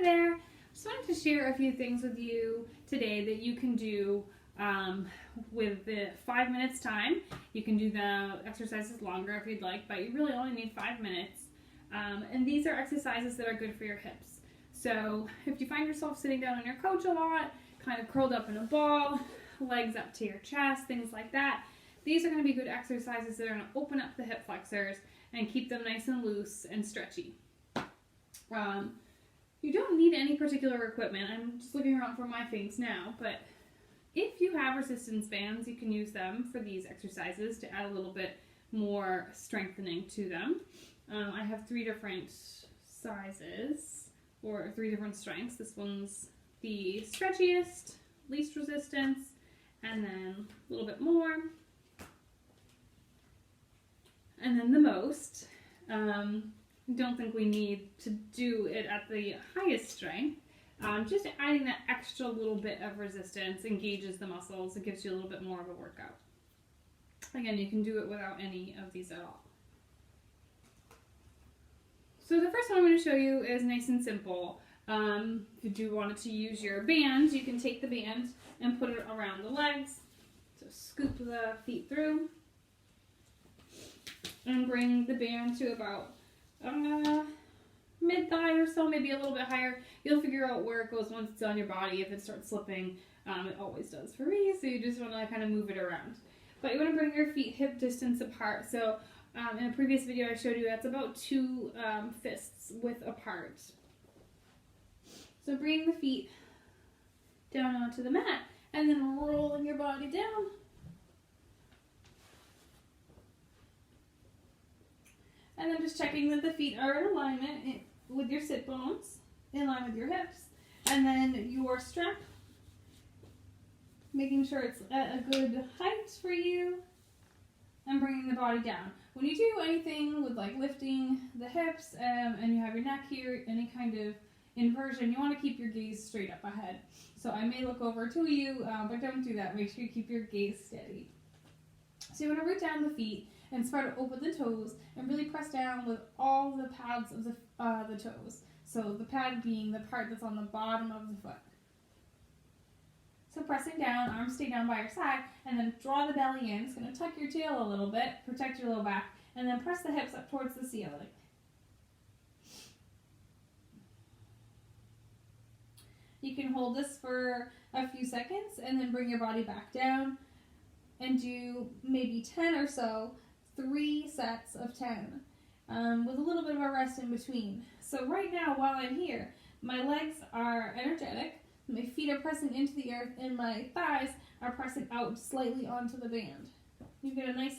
there. Just wanted to share a few things with you today that you can do with the 5 minutes time. You can do the exercises longer if you'd like, but you really only need 5 minutes. And these are exercises that are good for your hips. So if you find yourself sitting down on your couch a lot, kind of curled up in a ball, legs up to your chest, things like that, these are going to be good exercises that are going to open up the hip flexors and keep them nice and loose and stretchy. You don't need any particular equipment. I'm just looking around for my things now, but if you have resistance bands, you can use them for these exercises to add a little bit more strengthening to them. I have 3 different sizes, or 3 different strengths. This one's the stretchiest, least resistance, and then a little bit more, and then the most. Don't think we need to do it at the highest strength. Just adding that extra little bit of resistance engages the muscles. It gives you a little bit more of a workout. Again, you can do it without any of these at all. So the first one I'm going to show you is nice and simple. If you do want to use your band, you can take the band and put it around the legs. So scoop the feet through and bring the band to about mid-thigh or so, maybe a little bit higher. You'll figure out where it goes once it's on your body. If it starts slipping, it always does for me, so you just want to kind of move it around. But you want to bring your feet hip distance apart. So in a previous video I showed you that's about 2 fists width apart. So bring the feet down onto the mat and then rolling your body down. And then just checking that the feet are in alignment with your sit bones, in line with your hips. And then your strap, making sure it's at a good height for you, and bringing the body down. When you do anything with like lifting the hips and you have your neck here, any kind of inversion, you want to keep your gaze straight up ahead. So I may look over to you, but don't do that. Make sure you keep your gaze steady. So you want to root down the feet and spread open the toes and really press down with all the pads of the toes. So the pad being the part that's on the bottom of the foot. So pressing down, arms stay down by your side, and then draw the belly in. It's going to tuck your tail a little bit, protect your low back, and then press the hips up towards the ceiling. You can hold this for a few seconds and then bring your body back down and do maybe 10 or so, 3 sets of 10, with a little bit of a rest in between. So right now, while I'm here, my legs are energetic, my feet are pressing into the earth, and my thighs are pressing out slightly onto the band. You get a nice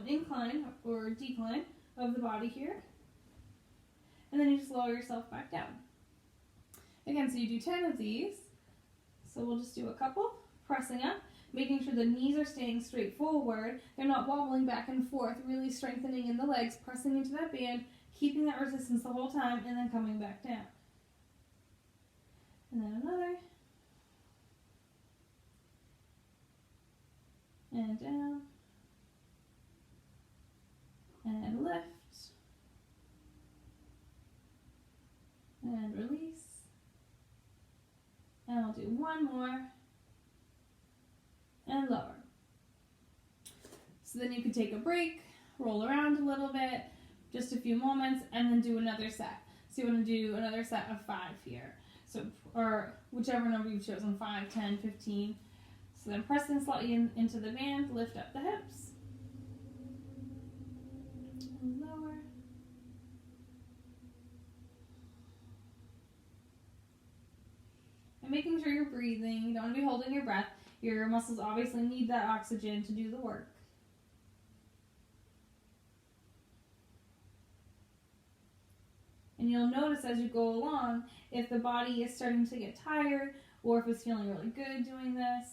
incline or decline of the body here, and then you just lower yourself back down. Again, so you do 10 of these, so we'll just do a couple, pressing up, making sure the knees are staying straight forward, they're not wobbling back and forth, really strengthening in the legs, pressing into that band, keeping that resistance the whole time, and then coming back down. And then another. And down. And lift. And release. And I'll do one more. And lower. So then you can take a break, roll around a little bit, just a few moments, and then do another set. So you want to do another set of 5 here. So, or whichever number you've chosen, 5, 10, 15. So then press in slightly into the band, lift up the hips. And lower. And making sure you're breathing. You don't want to be holding your breath. Your muscles obviously need that oxygen to do the work. And you'll notice as you go along if the body is starting to get tired or if it's feeling really good doing this.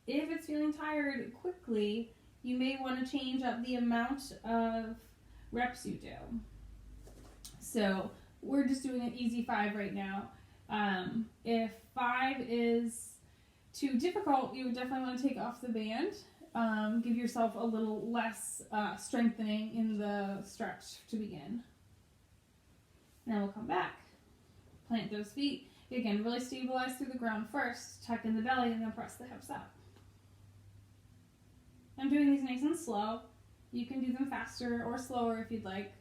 If it's feeling tired quickly, you may want to change up the amount of reps you do. So we're just doing an easy 5 right now. If 5 is too difficult, you would definitely want to take off the band. Give yourself a little less strengthening in the stretch to begin. Now we'll come back. plant those feet. Again, really stabilize through the ground first, tuck in the belly, and then press the hips up. I'm doing these nice and slow. You can do them faster or slower if you'd like.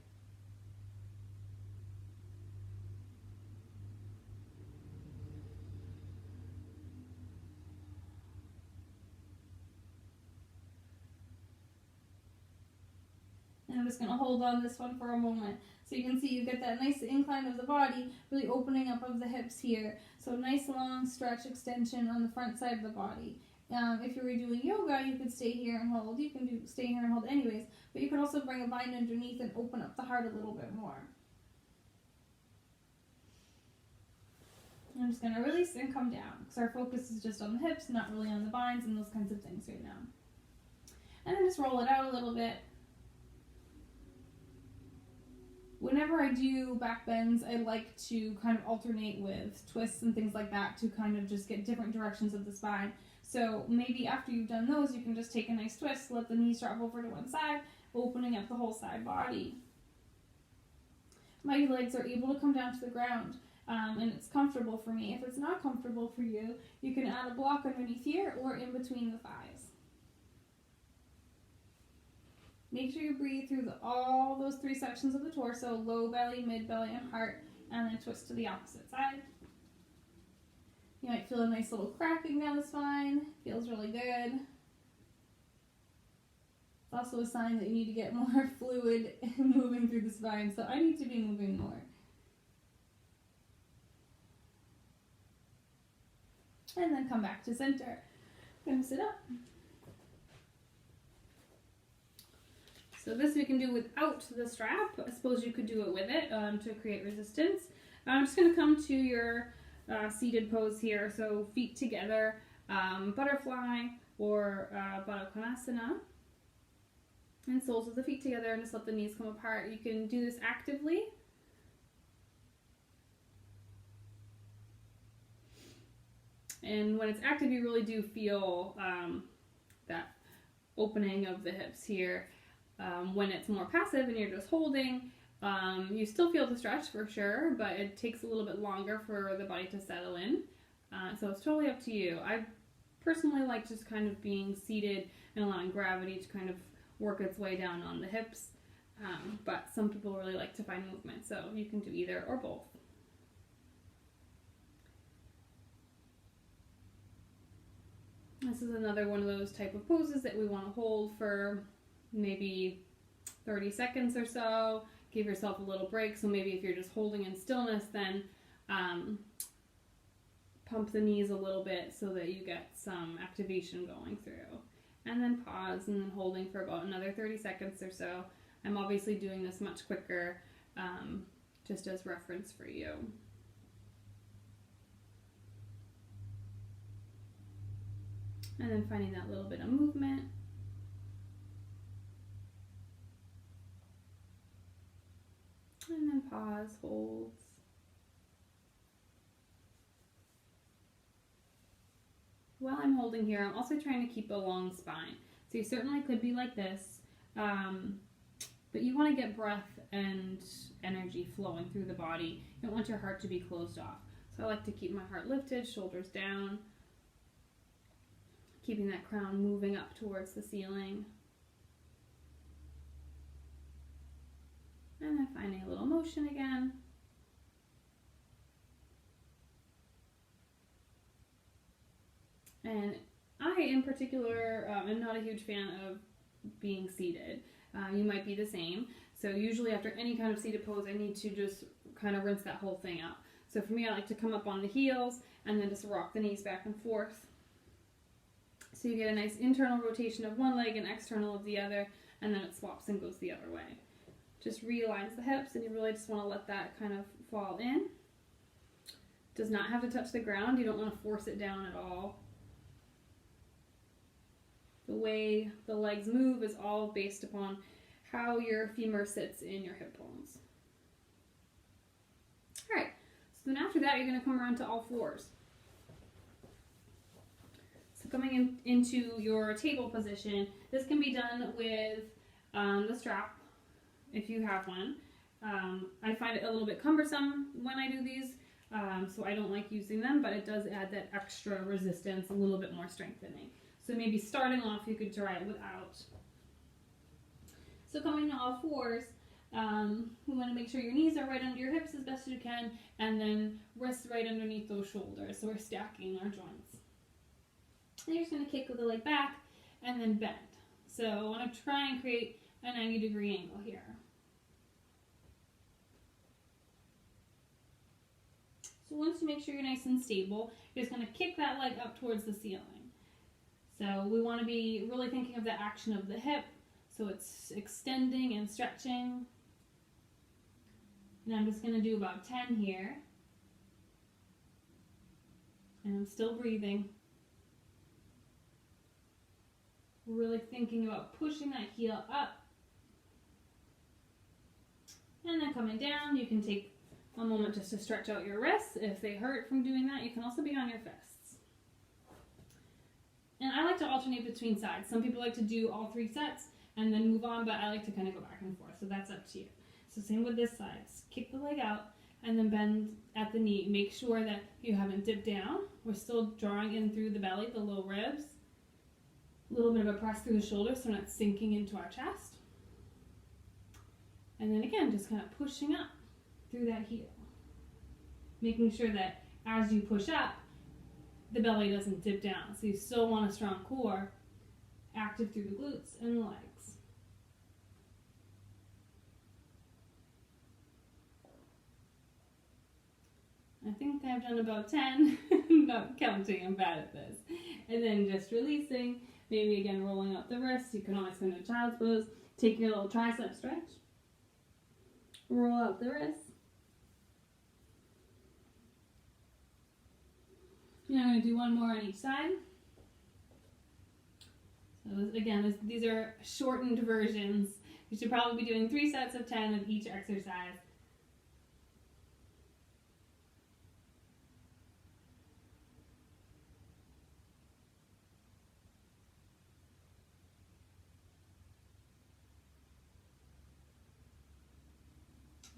And I'm just going to hold on this one for a moment. So you can see you get that nice incline of the body, really opening up of the hips here. So nice long stretch extension on the front side of the body. If you were doing yoga, you could stay here and hold. You can stay here and hold anyways, but you could also bring a bind underneath and open up the heart a little bit more. I'm just going to release and come down because our focus is just on the hips, not really on the binds and those kinds of things right now. And then just roll it out a little bit. Whenever I do back bends, I like to kind of alternate with twists and things like that to kind of just get different directions of the spine. So maybe after you've done those, you can just take a nice twist, let the knees drop over to one side, opening up the whole side body. My legs are able to come down to the ground, and it's comfortable for me. If it's not comfortable for you, you can add a block underneath here or in between the thighs. Make sure you breathe through all those three sections of the torso, low belly, mid belly, and heart, and then twist to the opposite side. You might feel a nice little cracking down the spine. Feels really good. It's also a sign that you need to get more fluid moving through the spine, so I need to be moving more. And then come back to center. I'm going to sit up. So this we can do without the strap. I suppose you could do it with it to create resistance. I'm just going to come to your seated pose here. So feet together, butterfly or Baddha Konasana. And soles of the feet together and just let the knees come apart. You can do this actively. And when it's active, you really do feel that opening of the hips here. When it's more passive and you're just holding, you still feel the stretch for sure, but it takes a little bit longer for the body to settle in. So it's totally up to you. I personally like just kind of being seated and allowing gravity to kind of work its way down on the hips, but some people really like to find movement, so you can do either or both. This is another one of those type of poses that we want to hold for maybe 30 seconds or so. Give yourself a little break. So maybe if you're just holding in stillness, then pump the knees a little bit so that you get some activation going through. And then pause and then holding for about another 30 seconds or so. I'm obviously doing this much quicker just as reference for you. And then finding that little bit of movement. And then pause, holds. While I'm holding here, I'm also trying to keep a long spine. So you certainly could be like this, but you want to get breath and energy flowing through the body. You don't want your heart to be closed off. So I like to keep my heart lifted, shoulders down, keeping that crown moving up towards the ceiling. And then finding a little motion again. And I, in particular, am not a huge fan of being seated. You might be the same. So usually after any kind of seated pose, I need to just kind of rinse that whole thing out. So for me, I like to come up on the heels and then just rock the knees back and forth. So you get a nice internal rotation of one leg and external of the other, and then it swaps and goes the other way. Just realigns the hips, and you really just want to let that kind of fall in. Does not have to touch the ground. You don't want to force it down at all. The way the legs move is all based upon how your femur sits in your hip bones. All right, so then after that, you're going to come around to all fours. So coming into your table position, this can be done with the strap, if you have one. I find it a little bit cumbersome when I do these, so I don't like using them, but it does add that extra resistance, a little bit more strengthening. So maybe starting off, you could try it without. So coming to all fours, we want to make sure your knees are right under your hips as best as you can, and then wrists right underneath those shoulders. So we're stacking our joints. And you're just going to kick with the leg back and then bend. So I want to try and create a 90-degree angle here. So once you make sure you're nice and stable, you're just going to kick that leg up towards the ceiling. So we want to be really thinking of the action of the hip. So it's extending and stretching. And I'm just going to do about 10 here. And I'm still breathing. Really thinking about pushing that heel up. And then coming down, you can take a moment just to stretch out your wrists. If they hurt from doing that, you can also be on your fists. And I like to alternate between sides. Some people like to do all 3 sets and then move on, but I like to kind of go back and forth, so that's up to you. So same with this side. Just kick the leg out and then bend at the knee. Make sure that you haven't dipped down. We're still drawing in through the belly, the low ribs. A little bit of a press through the shoulders so we're not sinking into our chest. And then again, just kind of pushing up through that heel. Making sure that as you push up, the belly doesn't dip down. So you still want a strong core, active through the glutes and the legs. I think I've done about 10, not counting, I'm bad at this. And then just releasing, maybe again rolling out the wrists. You can always go into child's pose. Take your little tricep stretch. Roll out the wrists. And I'm going to do one more on each side. So again, these are shortened versions. You should probably be doing 3 sets of 10 of each exercise.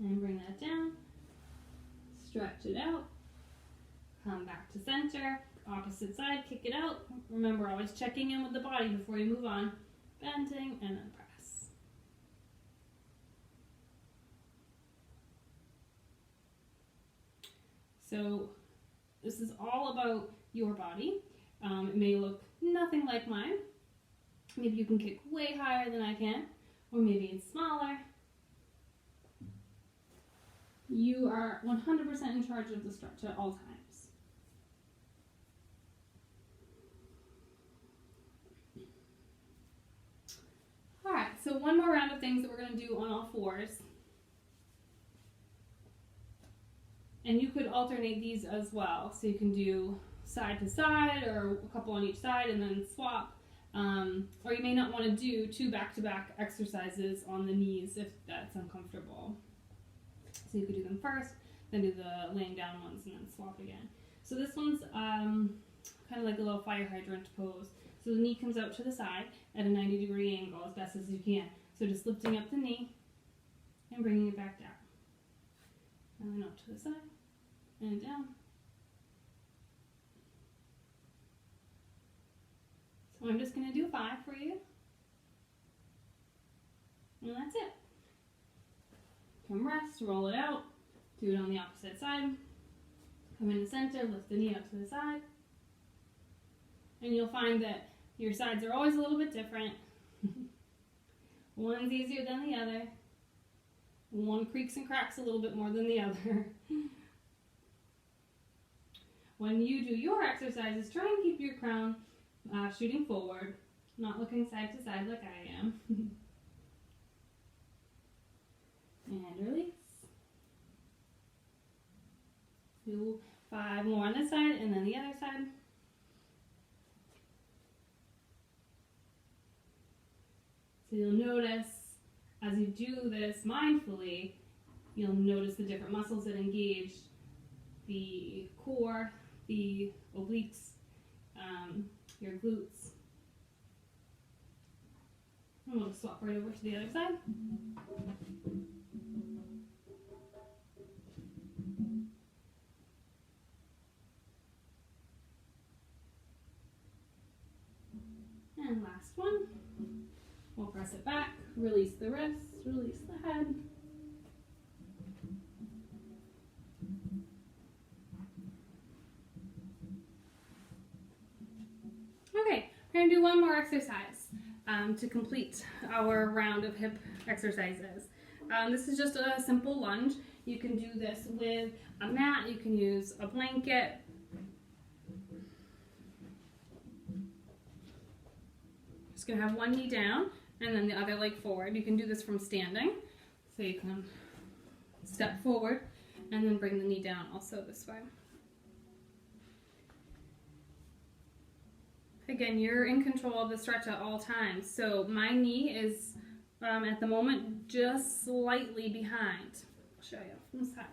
And bring that down, stretch it out, come back to center, opposite side, kick it out. Remember, always checking in with the body before you move on, bending, and then press. So this is all about your body. It may look nothing like mine. Maybe you can kick way higher than I can, or maybe it's smaller. You are 100% in charge of the stretch at all times. Alright, so one more round of things that we're going to do on all fours. And you could alternate these as well. So you can do side to side or a couple on each side and then swap. Or you may not want to do 2 back-to-back exercises on the knees if that's uncomfortable. So you could do them first, then do the laying down ones, and then swap again. So this one's kind of like a little fire hydrant pose. So the knee comes out to the side at a 90-degree angle as best as you can. So just lifting up the knee and bringing it back down. And then up to the side and down. So I'm just going to do 5 for you. And that's it. Come rest, roll it out, do it on the opposite side, come in the center, lift the knee up to the side, and you'll find that your sides are always a little bit different. One's easier than the other, one creaks and cracks a little bit more than the other. When you do your exercises, try and keep your crown shooting forward, not looking side to side like I am. And release. Do 5 more on this side and then the other side. So you'll notice as you do this mindfully, you'll notice the different muscles that engage the core, the obliques, your glutes. And we'll swap right over to the other side. press it back, release the wrists, release the head. Okay, we're going to do one more exercise to complete our round of hip exercises. This is just a simple lunge. You can do this with a mat, you can use a blanket. Just going to have one knee down and then the other leg forward. You can do this from standing. So you can step forward and then bring the knee down also this way. Again, you're in control of the stretch at all times. So my knee is at the moment just slightly behind. I'll show you from the side.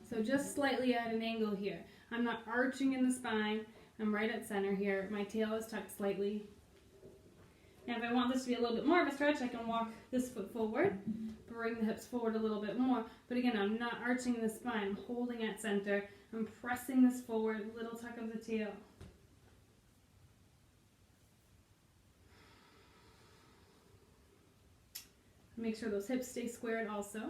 So just slightly at an angle here. I'm not arching in the spine. I'm right at center here. My tail is tucked slightly. And if I want this to be a little bit more of a stretch, I can walk this foot forward, bring the hips forward a little bit more. But again, I'm not arching the spine. I'm holding at center. I'm pressing this forward, little tuck of the tail. Make sure those hips stay squared also.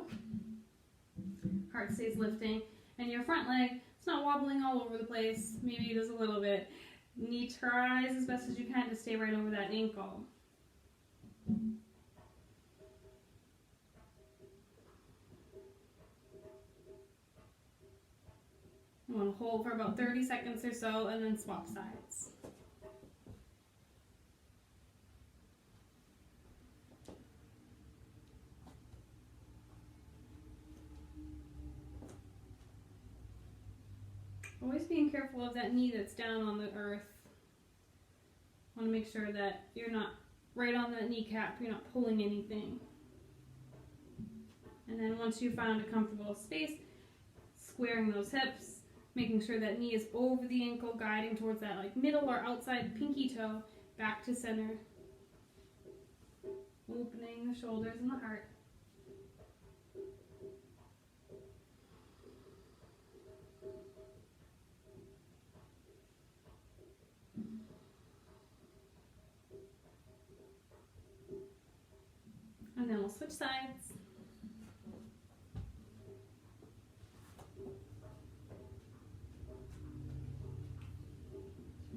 Heart stays lifting. And your front leg, it's not wobbling all over the place. Maybe it is a little bit. Knee tries as best as you can to stay right over that ankle. You want to hold for about 30 seconds or so and then swap sides. Always being careful of that knee that's down on the earth. Want to make sure that you're not right on that kneecap, you're not pulling anything. And then once you found a comfortable space, squaring those hips, making sure that knee is over the ankle, guiding towards that like middle or outside pinky toe, back to center. Opening the shoulders and the heart. And then we'll switch sides.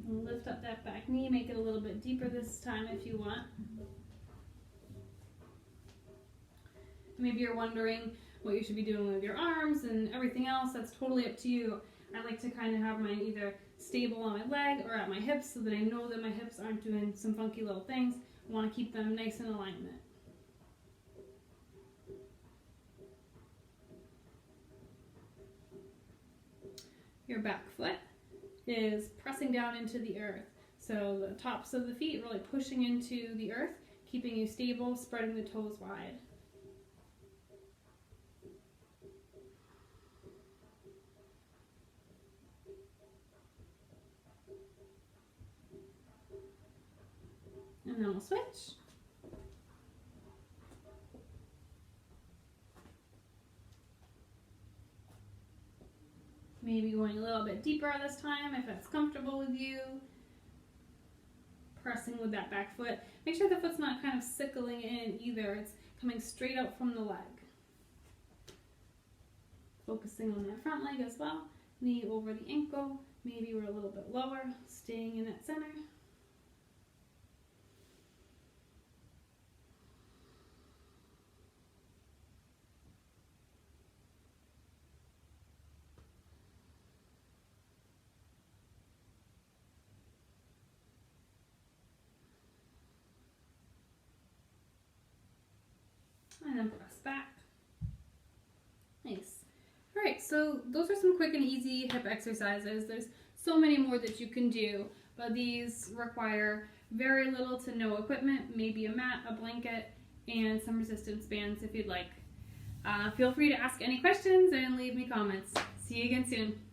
And lift up that back knee, make it a little bit deeper this time if you want. Maybe you're wondering what you should be doing with your arms and everything else. That's totally up to you. I like to kind of have mine either stable on my leg or at my hips so that I know that my hips aren't doing some funky little things. I want to keep them nice in alignment. Your back foot is pressing down into the earth. So the tops of the feet really pushing into the earth, keeping you stable, spreading the toes wide. And then we'll switch. Maybe going a little bit deeper this time if that's comfortable with you. Pressing with that back foot. Make sure the foot's not kind of sickling in either. It's coming straight out from the leg. Focusing on that front leg as well. Knee over the ankle. Maybe we're a little bit lower, staying in that center. And then press back. Nice. All right, so those are some quick and easy hip exercises. There's so many more that you can do, but these require very little to no equipment, maybe a mat, a blanket, and some resistance bands if you'd like. Feel free to ask any questions and leave me comments. See you again soon.